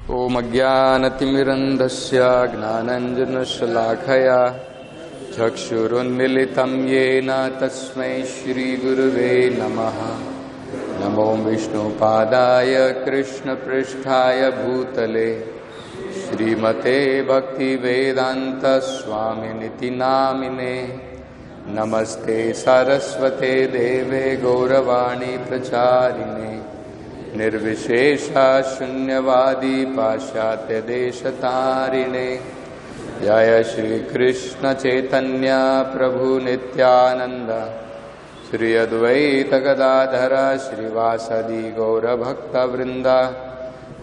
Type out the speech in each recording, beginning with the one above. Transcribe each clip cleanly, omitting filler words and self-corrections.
ॐ अज्ञानतिमिरन्धस्य ज्ञानाञ्जनशलाखया चक्षुरुन्मिलितं येन तस्मै श्रीगुरुवे नमः। नमो विष्णुपादाय कृष्णपृष्ठाय भूतले श्रीमते भक्तिवेदान्तस्वामिनिति नामिने। नमस्ते सरस्वते देवे गौरवाणी प्रचारिणे निर्विशेषा शून्यवादी पाश्चात्य देशतारिणे। जय श्री कृष्ण चैतन्य प्रभु नित्यानंद श्री अद्वैत गदाधर श्रीवासदि गौरभक्त वृंदा।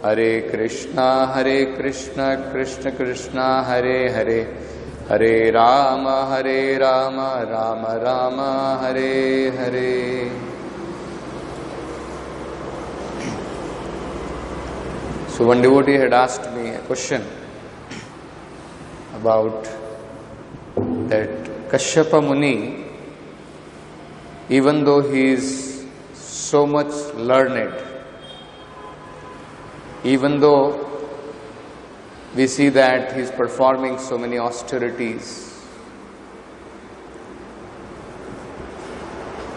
हरे कृष्ण कृष्ण कृष्ण हरे हरे, हरे Ram Ram Ram Hare Hare. So one devotee had asked me a question about that Kashyapa Muni, even though he is so much learned, even though we see that he is performing so many austerities,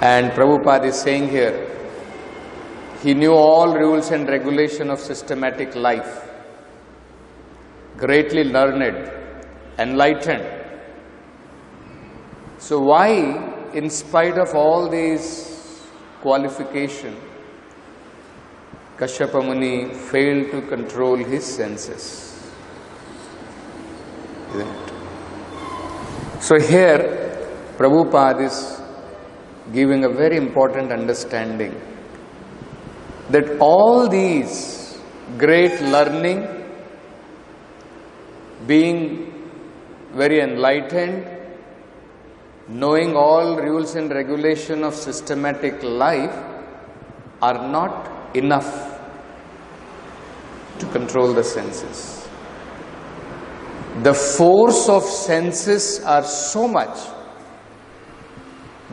and Prabhupada is saying here, he knew all rules and regulation of systematic life, greatly learned, enlightened. So why, in spite of all these qualifications, Kashyapa Muni failed to control his senses? Isn't it? So here, Prabhupada is giving a very important understanding that all these great learning, being very enlightened, knowing all rules and regulation of systematic life are not enough to control the senses. The force of senses are so much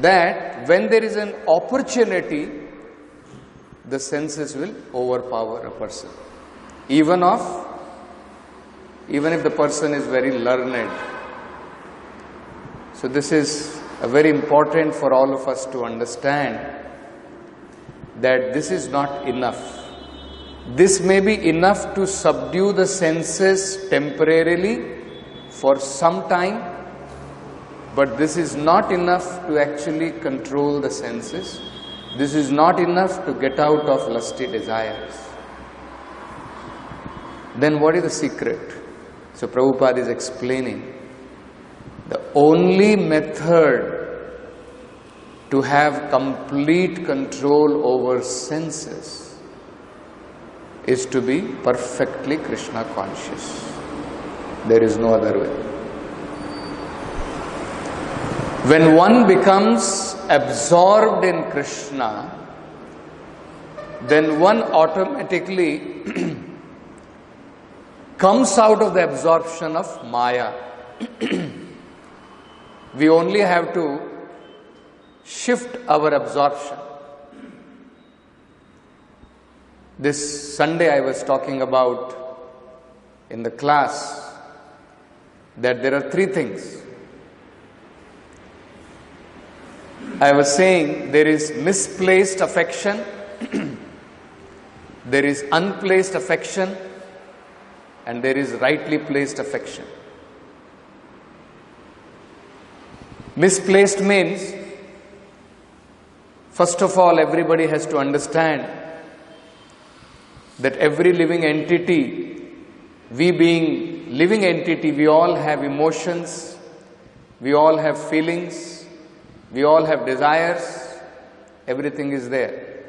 that when there is an opportunity, the senses will overpower a person, even if the person is very learned. So this is very important for all of us to understand, that this is not enough. This may be enough to subdue the senses temporarily for some time, but this is not enough to actually control the senses. This is not enough to get out of lusty desires. Then what is the secret? So Prabhupada is explaining, the only method to have complete control over senses is to be perfectly Krishna conscious. There is no other way. When one becomes absorbed in Krishna, then one automatically comes out of the absorption of Maya. We only have to shift our absorption. This Sunday I was talking about in the class that there are three things. I was saying there is misplaced affection, there is unplaced affection, and there is rightly placed affection. Misplaced means, first of all, everybody has to understand that every living entity, we being living entity, we all have emotions, we all have feelings, we all have desires, everything is there.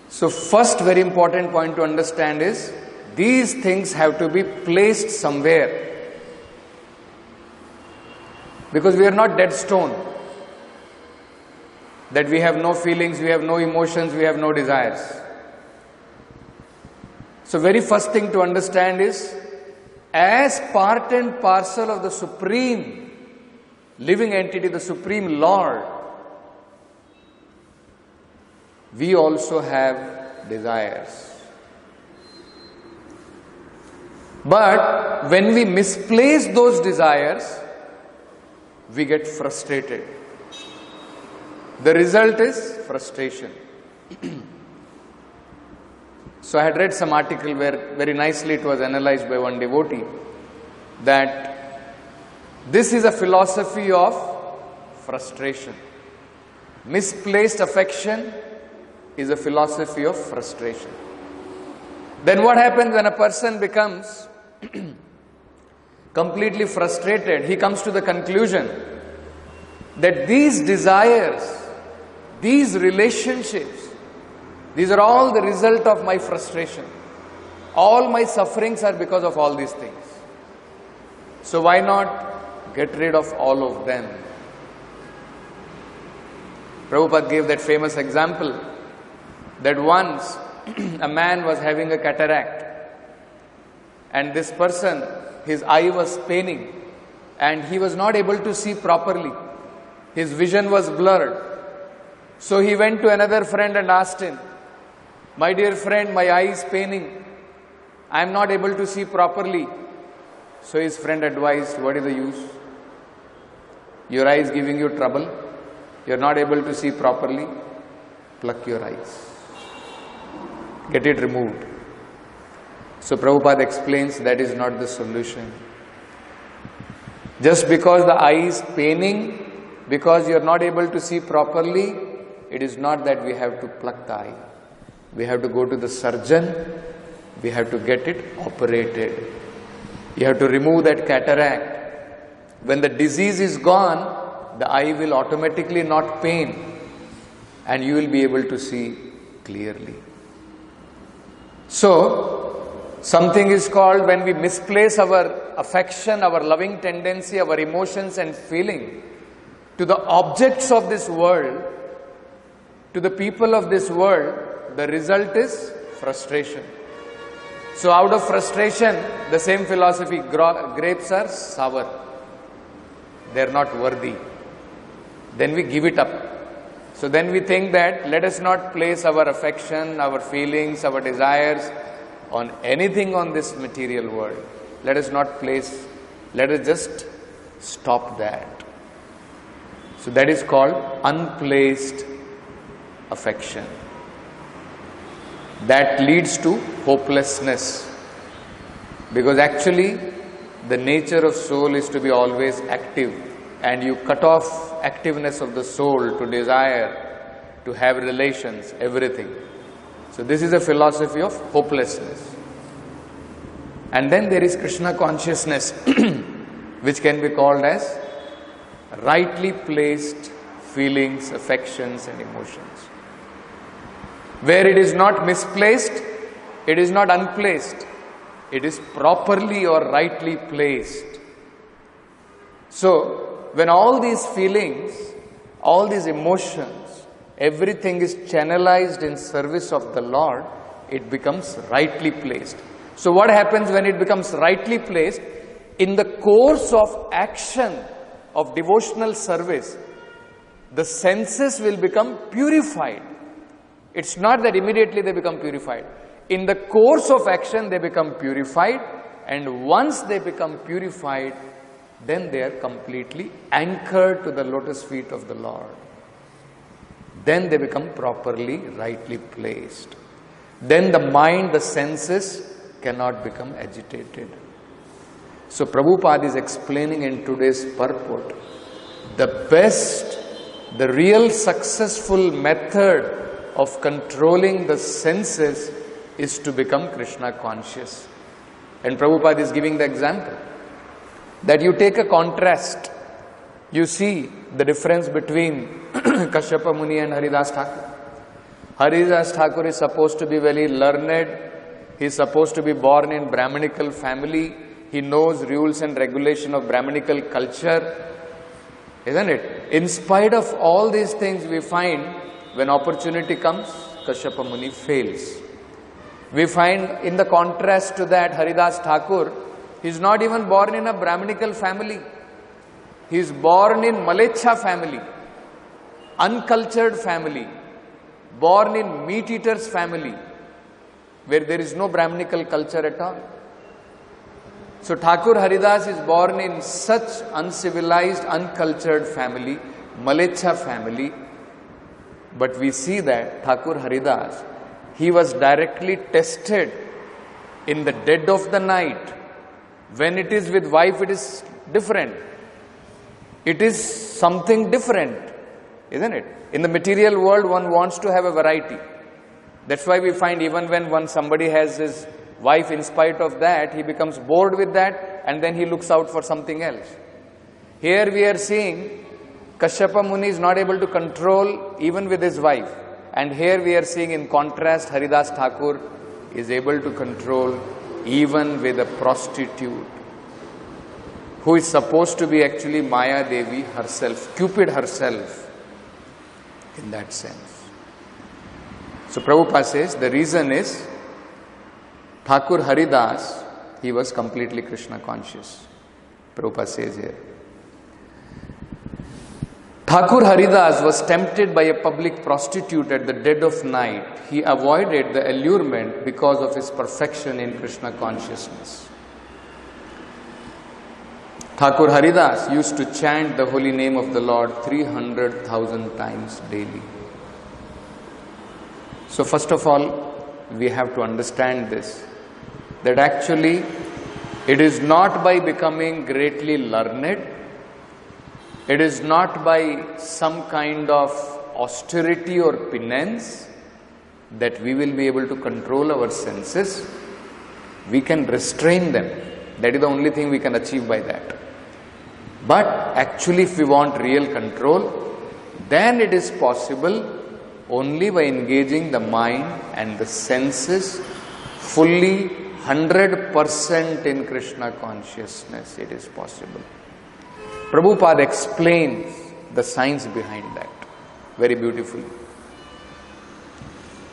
So first very important point to understand is, these things have to be placed somewhere. Because we are not dead stone, that we have no feelings, we have no emotions, we have no desires. So very first thing to understand is, as part and parcel of the Supreme living entity, the Supreme Lord, we also have desires. But when we misplace those desires, we get frustrated. The result is frustration. So I had read some article where very nicely it was analyzed by one devotee that this is a philosophy of frustration. Misplaced affection is a philosophy of frustration. Then what happens when a person becomes completely frustrated? He comes to the conclusion that these desires, these relationships, these are all the result of my frustration. All my sufferings are because of all these things. So why not get rid of all of them? Prabhupada gave that famous example that once a man was having a cataract and this person, his eye was paining and he was not able to see properly. His vision was blurred. So he went to another friend and asked him, "My dear friend, my eye is paining. I am not able to see properly." So his friend advised, "What is the use? Your eye is giving you trouble. You are not able to see properly. Pluck your eyes. Get it removed." So Prabhupada explains that is not the solution. Just because the eye is paining, because you are not able to see properly, it is not that we have to pluck the eye. We have to go to the surgeon. We have to get it operated. You have to remove that cataract. When the disease is gone, the eye will automatically not pain and you will be able to see clearly. So, something is called when we misplace our affection, our loving tendency, our emotions and feeling to the objects of this world, to the people of this world, the result is frustration. So out of frustration, the same philosophy, grapes are sour. They are not worthy. Then we give it up. So then we think that let us not place our affection, our feelings, our desires on anything on this material world. Let us not place, let us just stop that. So that is called unplaced affection. That leads to hopelessness. Because actually, the nature of soul is to be always active. And you cut off activeness of the soul to desire, to have relations, everything. So this is a philosophy of hopelessness. And then there is Krishna consciousness, which can be called as rightly placed feelings, affections and emotions. Where it is not misplaced, it is not unplaced. It is properly or rightly placed. So, when all these feelings, all these emotions, everything is channelized in service of the Lord, it becomes rightly placed. So what happens when it becomes rightly placed? In the course of action of devotional service, the senses will become purified. It's not that immediately they become purified. In the course of action, they become purified, and once they become purified, then they are completely anchored to the lotus feet of the Lord. Then they become properly, rightly placed. Then the mind, the senses cannot become agitated. So Prabhupada is explaining in today's purport, the best, the real successful method of controlling the senses is to become Krishna conscious. And Prabhupada is giving the example that you take a contrast. You see the difference between Kashyapa Muni and Haridas Thakur. Haridas Thakur is supposed to be very learned. He is supposed to be born in Brahminical family. He knows rules and regulation of Brahminical culture. Isn't it? In spite of all these things, we find when opportunity comes, Kashyapa Muni fails. We find in the contrast to that, Haridas Thakur, he is not even born in a Brahminical family. He is born in Malecha family, uncultured family, born in meat eaters family, where there is no Brahminical culture at all. So Thakur Haridas is born in such uncivilized, uncultured family, Malecha family. But we see that Thakur Haridas, he was directly tested in the dead of the night. When it is with wife, it is different. It is something different, isn't it? In the material world, one wants to have a variety. That's why we find even when somebody has his wife, in spite of that, he becomes bored with that and then he looks out for something else. Here we are seeing Kashyapa Muni is not able to control even with his wife. And here we are seeing in contrast, Haridas Thakur is able to control even with a prostitute who is supposed to be actually Maya Devi herself, Cupid herself, in that sense. So Prabhupada says the reason is Thakur Haridas, he was completely Krishna conscious. Prabhupada says here. Thakur Haridas was tempted by a public prostitute at the dead of night. He avoided the allurement because of his perfection in Krishna consciousness. Thakur Haridas used to chant the holy name of the Lord 300,000 times daily. So first of all, we have to understand this, that actually it is not by becoming greatly learned, it is not by some kind of austerity or penance that we will be able to control our senses. We can restrain them. That is the only thing we can achieve by that. But actually, if we want real control, then it is possible only by engaging the mind and the senses fully 100% in Krishna consciousness. It is possible. Prabhupada explains the science behind that very beautifully.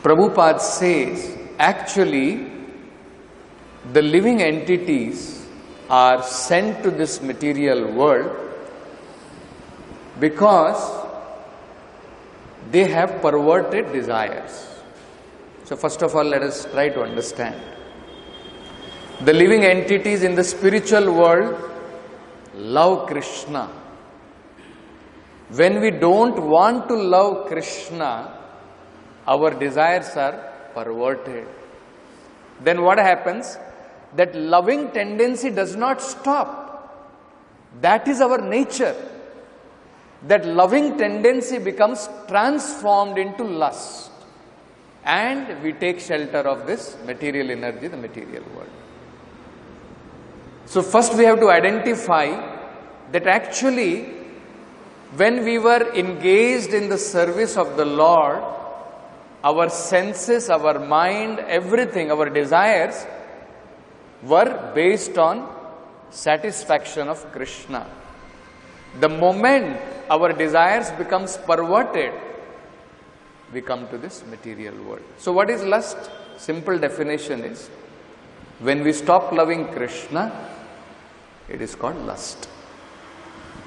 Prabhupada says, actually, the living entities are sent to this material world because they have perverted desires. So first of all, let us try to understand. The living entities in the spiritual world love Krishna. When we don't want to love Krishna, our desires are perverted. Then what happens? That loving tendency does not stop. That is our nature. That loving tendency becomes transformed into lust. And we take shelter of this material energy, the material world. So first we have to identify that actually when we were engaged in the service of the Lord, our senses, our mind, everything, our desires were based on satisfaction of Krishna. The moment our desires becomes perverted, we come to this material world. So what is lust? Simple definition is, when we stop loving Krishna, it is called lust.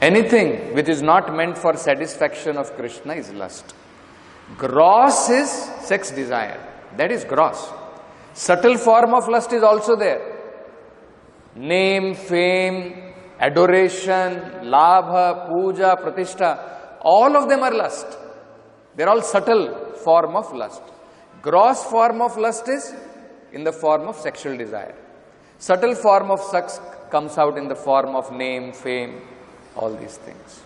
Anything which is not meant for satisfaction of Krishna is lust. Gross is sex desire. That is gross. Subtle form of lust is also there. Name, fame, adoration, labha, puja, pratishtha, all of them are lust. They are all subtle form of lust. Gross form of lust is in the form of sexual desire. Subtle form of sex comes out in the form of name, fame, all these things.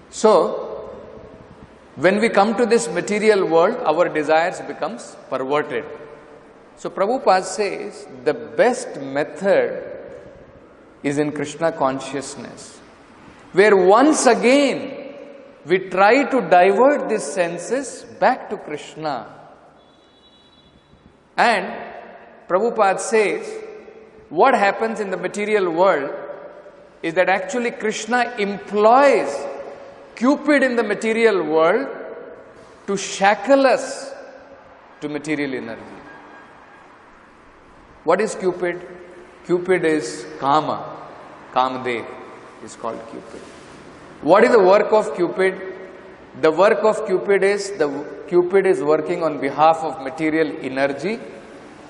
So, when we come to this material world, our desires becomes perverted. So Prabhupada says the best method is in Krishna consciousness, where once again we try to divert these senses back to Krishna. And Prabhupada says, what happens in the material world is that actually Krishna employs Cupid in the material world to shackle us to material energy. What is Cupid? Cupid is Kama. Kamadev is called Cupid. What is the work of Cupid? The work of Cupid is, Cupid is working on behalf of material energy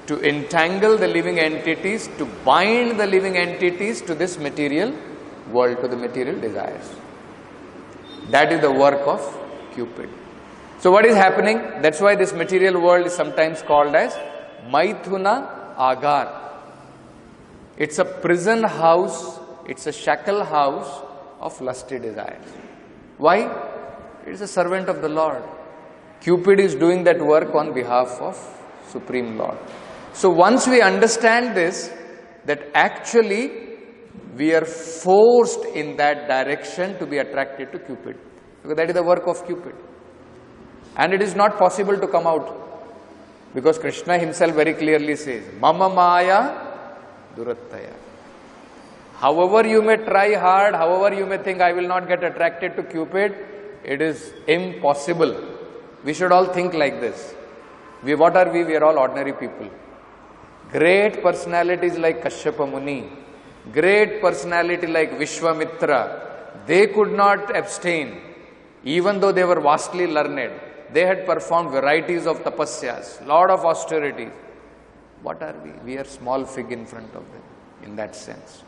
to entangle the living entities, to bind the living entities to this material world, to the material desires. That is the work of Cupid. So what is happening? That's why this material world is sometimes called as Maithuna Agar. It's a prison house, it's a shackle house of lusty desires. Why? It is a servant of the Lord. Cupid is doing that work on behalf of Supreme Lord. So once we understand this, that actually we are forced in that direction to be attracted to Cupid. Because that is the work of Cupid. And it is not possible to come out. Because Krishna himself very clearly says, Mama Maya Durattaya. However you may try hard, however you may think I will not get attracted to Cupid, it is impossible. We should all think like this. What are we? We are all ordinary people. Great personalities like Kashyapa Muni, great personality like Vishwamitra, they could not abstain, even though they were vastly learned. They had performed varieties of tapasyas, lot of austerities. What are we? We are small fig in front of them, in that sense.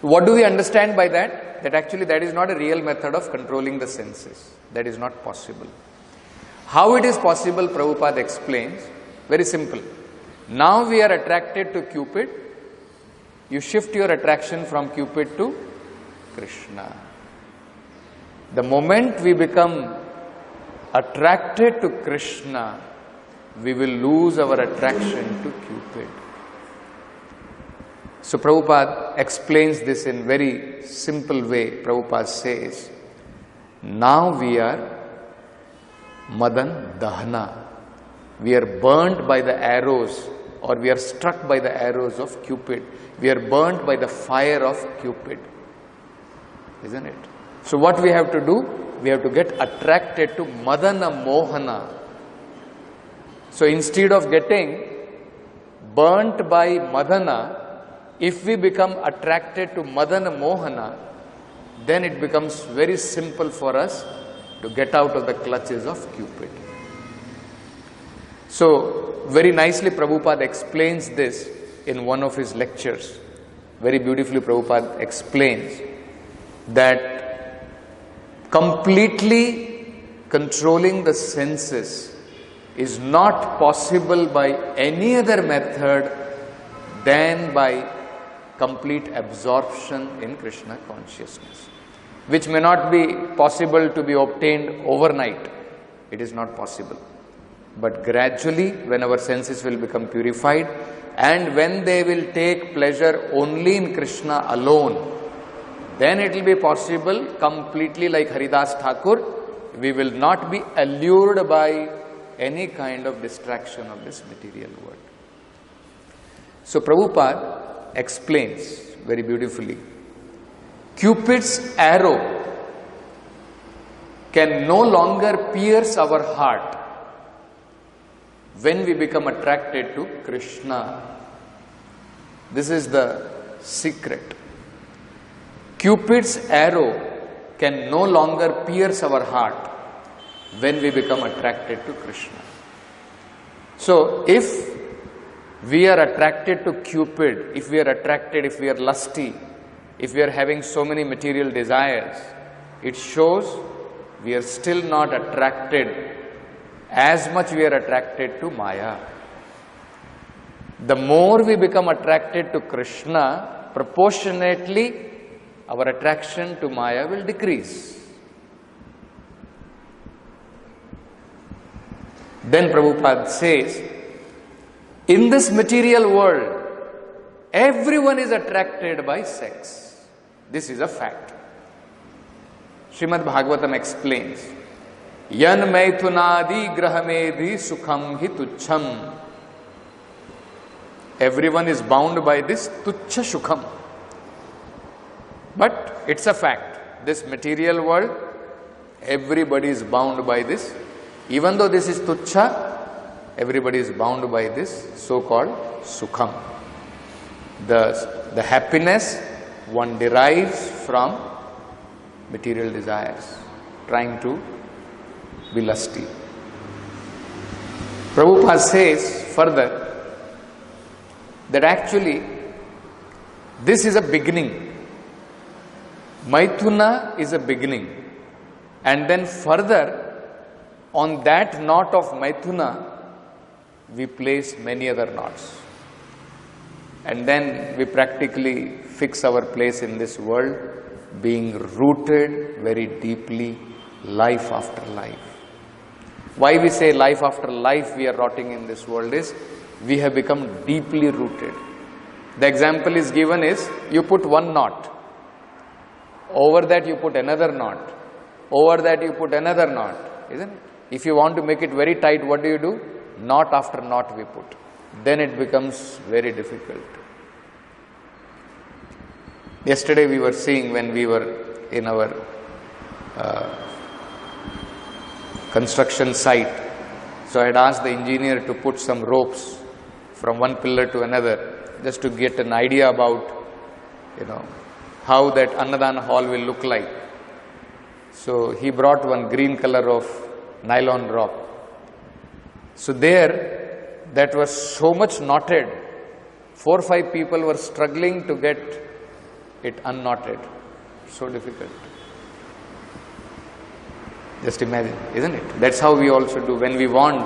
What do we understand by that? That actually that is not a real method of controlling the senses. That is not possible. How it is possible, Prabhupada explains, very simple. Now we are attracted to Cupid. You shift your attraction from Cupid to Krishna. The moment we become attracted to Krishna, we will lose our attraction to Cupid. So Prabhupada explains this in very simple way. Prabhupada says, now we are Madan Dahana. We are burnt by the arrows, or we are struck by the arrows of Cupid. We are burnt by the fire of Cupid. Isn't it? So what we have to do? We have to get attracted to Madana Mohana. So instead of getting burnt by Madana, if we become attracted to Madana Mohana, then it becomes very simple for us to get out of the clutches of Cupid. So, very nicely Prabhupada explains this in one of his lectures. Very beautifully Prabhupada explains that completely controlling the senses is not possible by any other method than by complete absorption in Krishna consciousness, which may not be possible to be obtained overnight. It is not possible. But gradually, when our senses will become purified and when they will take pleasure only in Krishna alone, then it will be possible completely like Haridas Thakur. We will not be allured by any kind of distraction of this material world. So Prabhupada explains very beautifully, Cupid's arrow can no longer pierce our heart when we become attracted to Krishna. This is the secret. Cupid's arrow can no longer pierce our heart when we become attracted to Krishna. So if we are attracted to Cupid, if we are lusty, if we are having so many material desires, it shows we are still not attracted as much we are attracted to Maya. The more we become attracted to Krishna, proportionately our attraction to Maya will decrease. Then Prabhupada says, in this material world, everyone is attracted by sex. This is a fact. Srimad Bhagavatam explains, Yan maithunadi grahamedhi sukham hi tuchham. Everyone is bound by this tuchha sukham. But it's a fact. This material world, everybody is bound by this. Even though this is tuchha, everybody is bound by this so-called sukham. The happiness one derives from material desires, trying to be lusty. Prabhupada says further, that actually this is a beginning. Maithuna is a beginning. And then further, on that knot of Maithuna, we place many other knots. And then we practically fix our place in this world, being rooted very deeply, life after life. Why we say life after life we are rotting in this world is, we have become deeply rooted. The example is given is, you put one knot, over that you put another knot, over that you put another knot, isn't it? If you want to make it very tight, what do? Knot after knot we put. Then it becomes very difficult. Yesterday we were seeing, when we were in our construction site, so I had asked the engineer to put some ropes from one pillar to another, just to get an idea about, how that Annadana hall will look like. So he brought one green color of nylon rope. So there, that was so much knotted, 4 or 5 people were struggling to get it unknotted. So difficult. Just imagine, isn't it? That's how we also do. When we want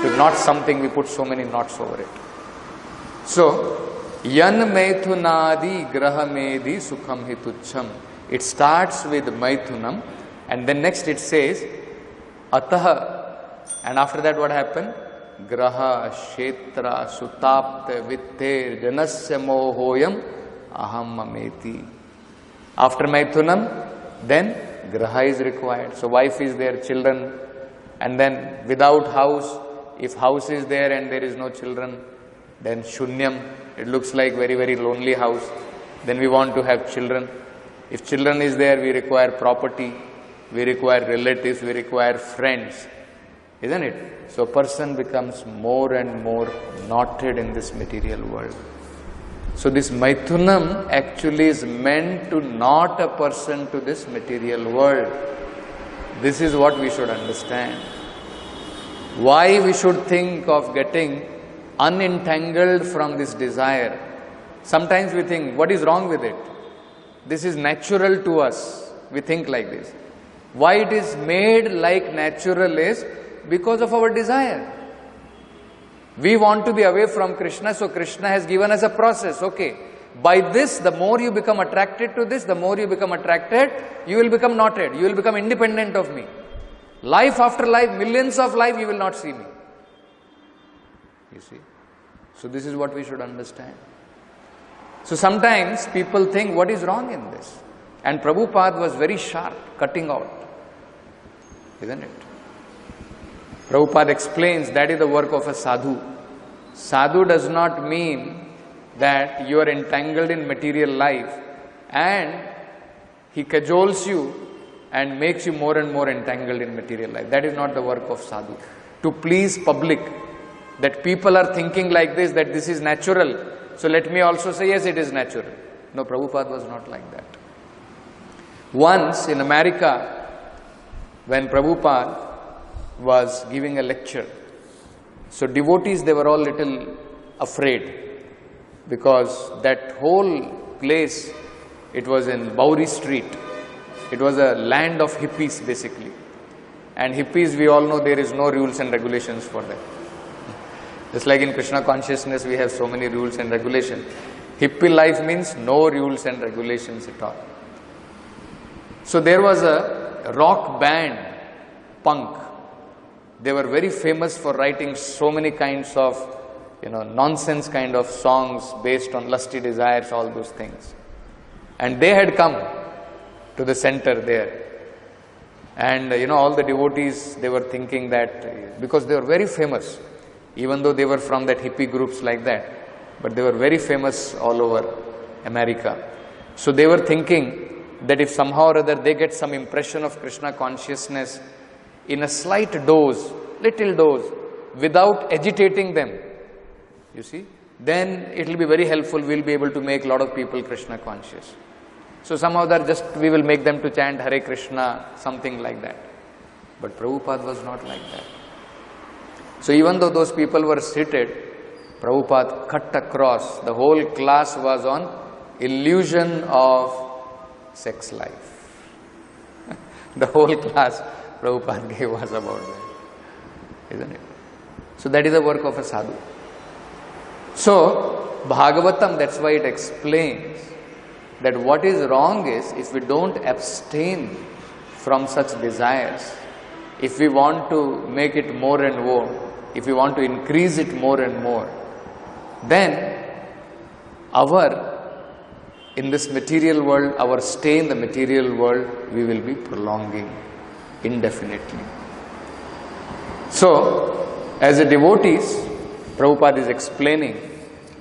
to knot something, we put so many knots over it. So, Yan Maithunadi Grahamedi Sukham Hitucham. It starts with Maithunam, and then next it says Ataha. And after that what happened? Graha, Kshetra, Sutapta, Vitte, Janasya Mohoyam, Aham Mameti. After Maithunam, then Graha is required. So wife is there, children, and then without house, if house is there and there is no children, then Shunyam, it looks like very, very lonely house. Then we want to have children. If children is there, we require property, we require relatives, we require friends, isn't it? So a person becomes more and more knotted in this material world. So this Maithunam actually is meant to knot a person to this material world. This is what we should understand. Why we should think of getting unentangled from this desire. Sometimes we think, what is wrong with it? This is natural to us. We think like this. Why it is made like natural is because of our desire. We want to be away from Krishna, so Krishna has given us a process. Okay, by this, the more you become attracted to this, the more you become attracted, you will become knotted, you will become independent of me. Life after life, millions of life, you will not see me. You see? So this is what we should understand. So sometimes people think, what is wrong in this? And Prabhupada was very sharp, cutting out. Isn't it? Prabhupada explains that is the work of a sadhu. Sadhu does not mean that you are entangled in material life and he cajoles you and makes you more and more entangled in material life. That is not the work of sadhu. To please public, that people are thinking like this, that this is natural, so let me also say, yes, it is natural. No, Prabhupada was not like that. Once in America, when Prabhupada was giving a lecture, so devotees, they were all little afraid, because that whole place, it was in Bowery Street. It was a land of hippies basically. And hippies, we all know there is no rules and regulations for them. Just like in Krishna consciousness, we have so many rules and regulations. Hippie life means no rules and regulations at all. So there was a rock band, punk. They were very famous for writing so many kinds of, nonsense kind of songs based on lusty desires, all those things. And they had come to the center there. And, all the devotees, they were thinking that, because they were very famous, even though they were from that hippie groups like that, but they were very famous all over America. So they were thinking that if somehow or other they get some impression of Krishna consciousness in a slight dose, little dose, without agitating them, you see, then it will be very helpful. We will be able to make a lot of people Krishna conscious. So somehow we will make them to chant Hare Krishna, something like that. But Prabhupada was not like that. So even though those people were seated, Prabhupada cut across. The whole class was on illusion of sex life. The whole class Prabhupada gave was about that, isn't it? So that is the work of a sadhu. So Bhagavatam, that's why it explains that what is wrong is if we don't abstain from such desires, if we want to make it more and more, if we want to increase it more and more, then in this material world, our stay in the material world, we will be prolonging indefinitely. So, as a devotees, Prabhupada is explaining,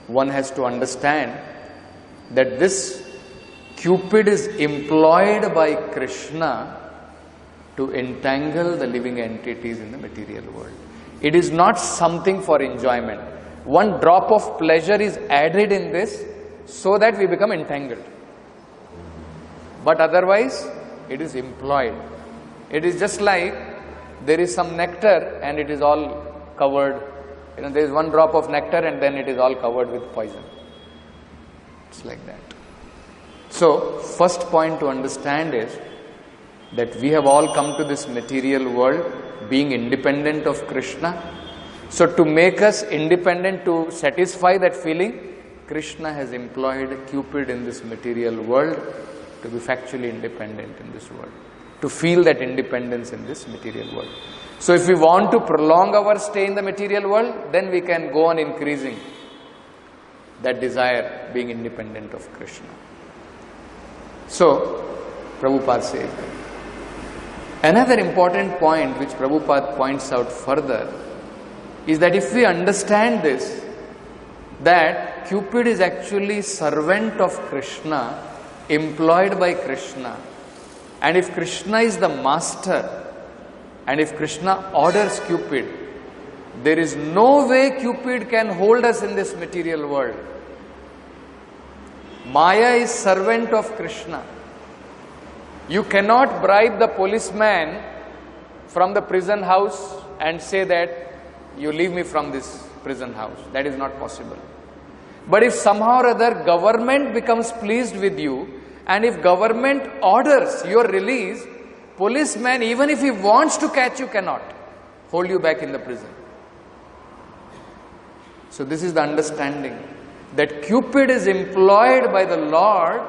one has to understand that this cupid is employed by Krishna to entangle the living entities in the material world. It is not something for enjoyment. One drop of pleasure is added in this so that we become entangled. But otherwise, it is employed. It is just like there is some nectar and it is all covered. There is one drop of nectar and then it is all covered with poison. It's like that. So, first point to understand is that we have all come to this material world being independent of Krishna. So, to make us independent, to satisfy that feeling, Krishna has employed Cupid in this material world to be factually independent in this world, to feel that independence in this material world. So, if we want to prolong our stay in the material world, then we can go on increasing that desire, being independent of Krishna. So, Prabhupada says that. Another important point which Prabhupada points out further is that if we understand this, that Cupid is actually servant of Krishna, employed by Krishna, and if Krishna is the master, and if Krishna orders Cupid, there is no way Cupid can hold us in this material world. Maya is servant of Krishna. You cannot bribe the policeman from the prison house and say that you leave me from this prison house. That is not possible. But if somehow or other government becomes pleased with you, and if government orders your release, policeman, even if he wants to catch you, cannot hold you back in the prison. So this is the understanding that Cupid is employed by the Lord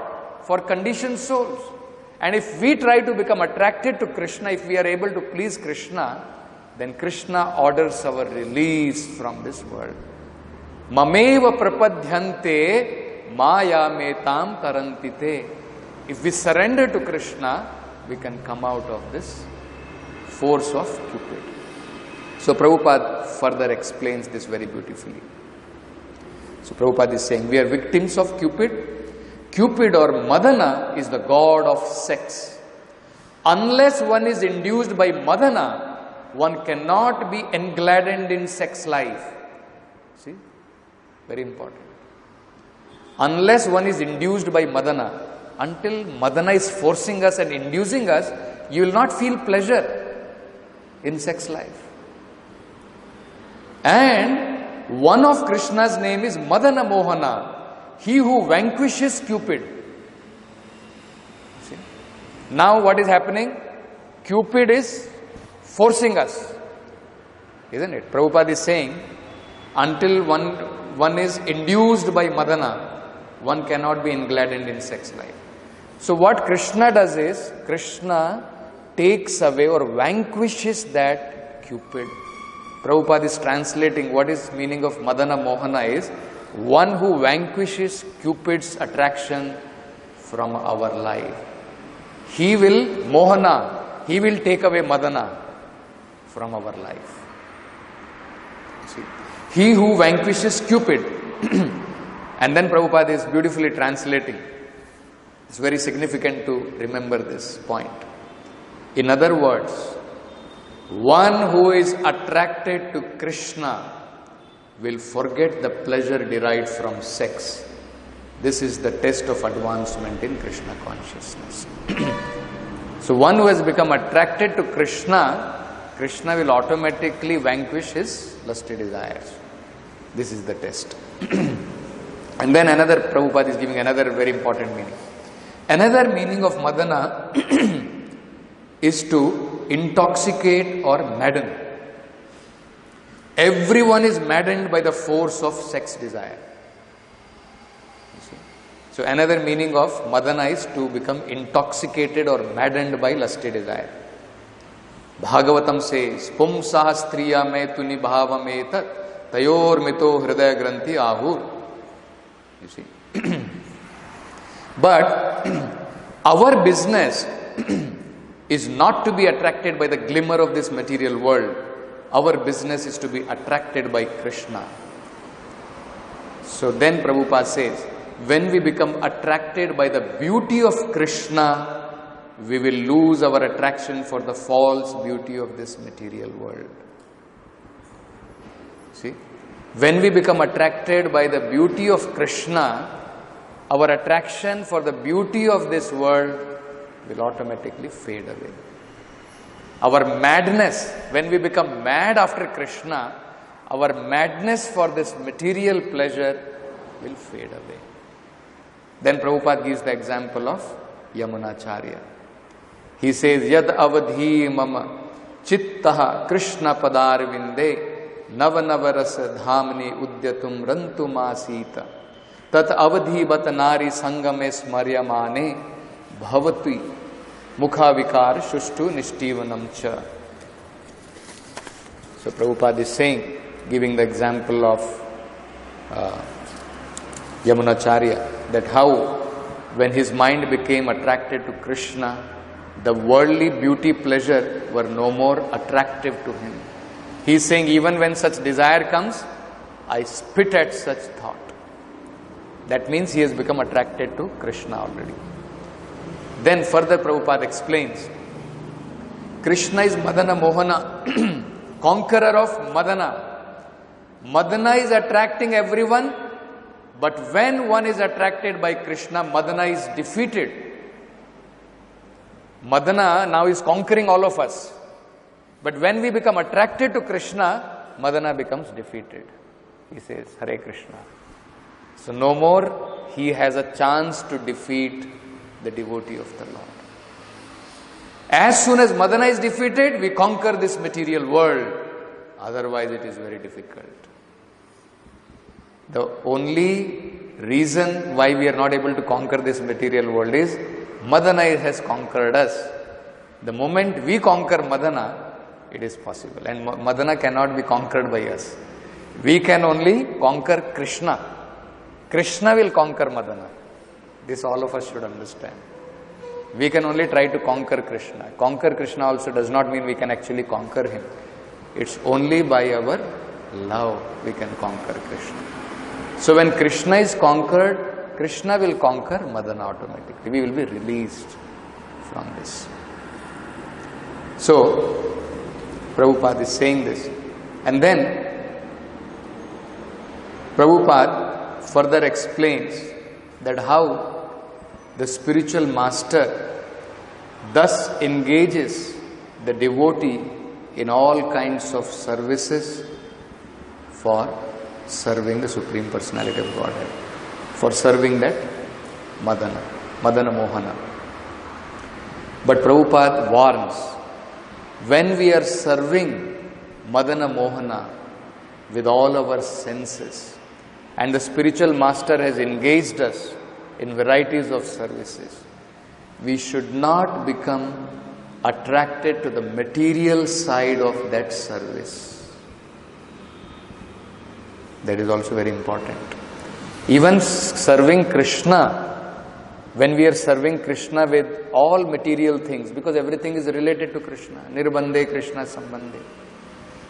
for conditioned souls. And if we try to become attracted to Krishna, if we are able to please Krishna, then Krishna orders our release from this world. Mameva prapadhyante maya metam tarantite. If we surrender to Krishna, we can come out of this force of Cupid. So Prabhupada further explains this very beautifully. So Prabhupada is saying, we are victims of Cupid. Cupid or Madana is the god of sex. Unless one is induced by Madana, one cannot be engladdened in sex life. See? Very important. Unless one is induced by Madana, until Madana is forcing us and inducing us, you will not feel pleasure in sex life. And one of Krishna's name is Madana Mohana, he who vanquishes Cupid. See? Now what is happening? Cupid is forcing us, isn't it? Prabhupada is saying, until one is induced by Madana, one cannot be engladdened in sex life. So what Krishna does is, Krishna takes away or vanquishes that Cupid. Prabhupada is translating what is meaning of Madana Mohana is, one who vanquishes Cupid's attraction from our life. He will Mohana, he will take away Madana from our life. See? He who vanquishes Cupid. And then Prabhupada is beautifully translating. It's very significant to remember this point. In other words, one who is attracted to Krishna will forget the pleasure derived from sex. This is the test of advancement in Krishna consciousness. So one who has become attracted to Krishna, Krishna will automatically vanquish his lusty desires. This is the test. And then another, Prabhupada is giving another very important meaning. Another meaning of madana is to intoxicate or madden. Everyone is maddened by the force of sex desire. You see? So another meaning of madana is to become intoxicated or maddened by lusty desire. Bhagavatam says, Pum sahastriya me tu nibhavam etat tayor mito hridaya granthi ahur. You see. But our business is not to be attracted by the glimmer of this material world. Our business is to be attracted by Krishna. So then Prabhupada says, when we become attracted by the beauty of Krishna, we will lose our attraction for the false beauty of this material world. See? When we become attracted by the beauty of Krishna, our attraction for the beauty of this world will automatically fade away. Our madness, when we become mad after Krishna, our madness for this material pleasure will fade away. Then Prabhupada gives the example of Yamunacharya. He says, Yad avadhi mama chittaha Krishna padarvinde Navanavaras dhamni udyatum rantumasita tat avadhi batanari sangame smaryamane bhavati mukhavikar shushtu nishtivanam cha. So Prabhupada is saying, giving the example of Yamunacharya, that how when his mind became attracted to Krishna, the worldly beauty pleasure were no more attractive to him. He is saying, even when such desire comes, I spit at such thought. That means he has become attracted to Krishna already. Then further Prabhupada explains, Krishna is Madana Mohana, conqueror of Madana. Madana is attracting everyone, but when one is attracted by Krishna, Madana is defeated. Madana now is conquering all of us. But when we become attracted to Krishna, Madana becomes defeated. He says, Hare Krishna. So no more he has a chance to defeat the devotee of the Lord. As soon as Madana is defeated, we conquer this material world. Otherwise it is very difficult. The only reason why we are not able to conquer this material world is Madana has conquered us. The moment we conquer Madana, it is possible. And Madana cannot be conquered by us. We can only conquer Krishna. Krishna will conquer Madana. This all of us should understand. We can only try to conquer Krishna. Conquer Krishna also does not mean we can actually conquer him. It's only by our love we can conquer Krishna. So when Krishna is conquered, Krishna will conquer Madana automatically. We will be released from this. So, Prabhupada is saying this. And then, Prabhupada further explains that how the spiritual master thus engages the devotee in all kinds of services for serving the Supreme Personality of Godhead, for serving that Madana Mohana. But Prabhupada warns, when we are serving Madana Mohana with all our senses, and the spiritual master has engaged us in varieties of services, we should not become attracted to the material side of that service. That is also very important. Even serving Krishna, when we are serving Krishna with all material things, because everything is related to Krishna, Nirbandhe Krishna Sambandhe.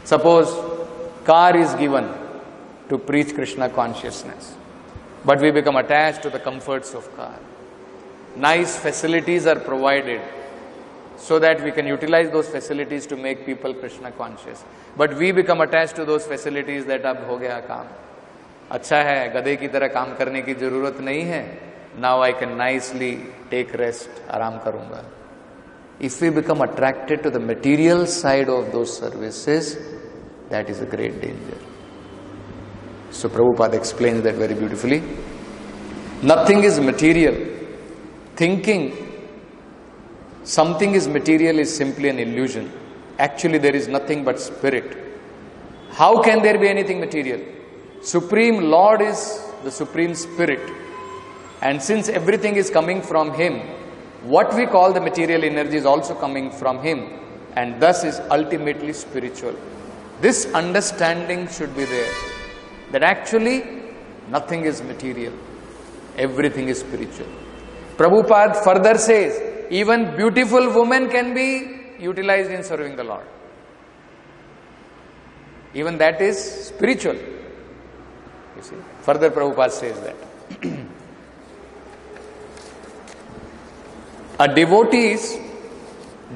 Suppose car is given to preach Krishna consciousness, but we become attached to the comforts of car. Nice facilities are provided so that we can utilize those facilities to make people Krishna conscious. But we become attached to those facilities that ab ho gaya kaam. अच्छा है, गधे की तरह काम करने की जरूरत नहीं है. Now I can nicely take rest, आराम करूंगा. If we become attracted to the material side of those services, that is a great danger. So Prabhupada explains that very beautifully. Nothing is material. Thinking something is material is simply an illusion. Actually, there is nothing but spirit. How can there be anything material? Supreme Lord is the Supreme Spirit. And since everything is coming from Him, what we call the material energy is also coming from Him, and thus is ultimately spiritual. This understanding should be there, that actually nothing is material, everything is spiritual. Prabhupada further says, even beautiful women can be utilized in serving the Lord. Even that is spiritual. You see, further Prabhupada says that. A devotee's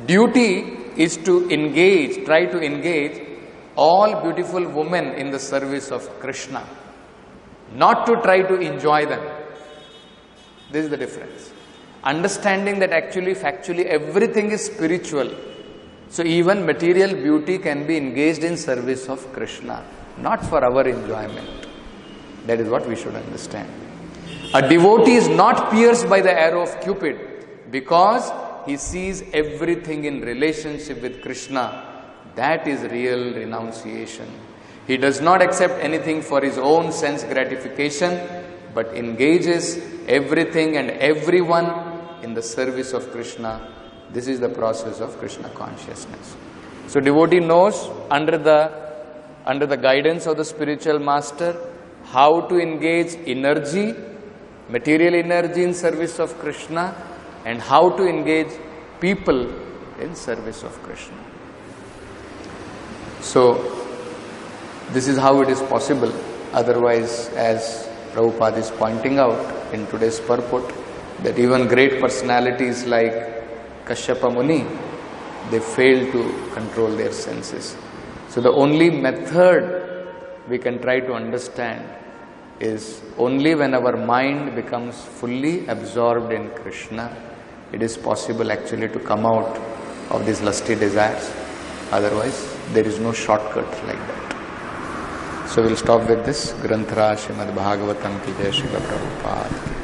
duty is to engage, try to engage all beautiful women in the service of Krishna, not to try to enjoy them. This is the difference. Understanding that actually, factually, everything is spiritual. So even material beauty can be engaged in service of Krishna, not for our enjoyment. That is what we should understand. A devotee is not pierced by the arrow of cupid because he sees everything in relationship with Krishna. That is real renunciation. He does not accept anything for his own sense gratification, but engages everything and everyone in the service of Krishna. This is the process of Krishna consciousness. So devotee knows under the guidance of the spiritual master how to engage energy, material energy in service of Krishna, and how to engage people in service of Krishna. So this is how it is possible. Otherwise, as Prabhupada is pointing out in today's purport, that even great personalities like Kashyapa Muni, they fail to control their senses. So the only method we can try to understand is only when our mind becomes fully absorbed in Krishna, it is possible actually to come out of these lusty desires. Otherwise, there is no shortcut like that. So we'll stop with this. Granthara Srimad Bhagavatam ki Jai, Srila Prabhupada.